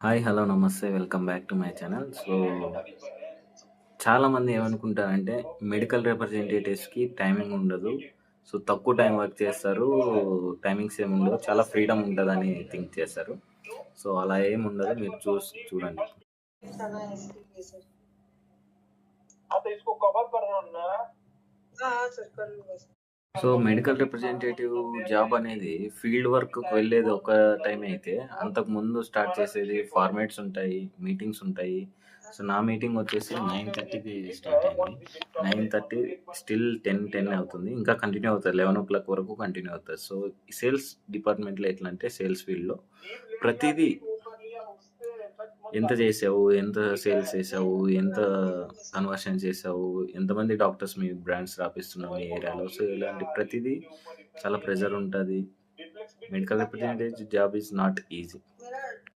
Hi! Hello! నమస్తే. Welcome back to my channel. చాలామంది ఏమనుకుంటారంటే మెడికల్ రిప్రజెంటేటివ్స్‌కి టైమింగ్ ఉండదు. తక్కువ టైం వర్క్ చేస్తారు. టైమింగ్స్ ఏమి ఉండవు. చాలా ఫ్రీడమ్ ఉంటదని థింక్ చేస్తారు. అలా ఏమి ఉండదు. మీరు చూడండి. हाँ तो इसको कवर कर रहा हूँ ना। हाँ, सर कर लूँगा सर। మెడికల్ రిప్రజెంటేటివ్ జాబ్ అనేది ఫీల్డ్ వర్క్‌కి వెళ్ళేది ఒక టైం అయితే, అంతకుముందు స్టార్ట్ చేసేది ఫార్మాట్స్ ఉంటాయి, మీటింగ్స్ ఉంటాయి. నా మీటింగ్ వచ్చేసి 9:30కి స్టార్ట్ అయింది. 9:30 స్టిల్ 10 అవుతుంది. ఇంకా కంటిన్యూ అవుతది. 11:00 వరకు కంటిన్యూ అవుతది. సేల్స్ డిపార్ట్మెంట్‌లో ఎట్లా అంటే సేల్స్ ఫీల్డ్‌లో ప్రతీదీ ఎంత చేసావు? ఎంత సేల్స్ చేసావు? ఎంత కన్వర్షన్ చేసావు? ఎంతమంది డాక్టర్స్ మీ బ్రాండ్స్ రాపిస్తున్నావు మీ ఏరియాలో? ఇలాంటి ప్రతీదీ చాలా ప్రెషర్ ఉంటది. Medical representative job is not easy.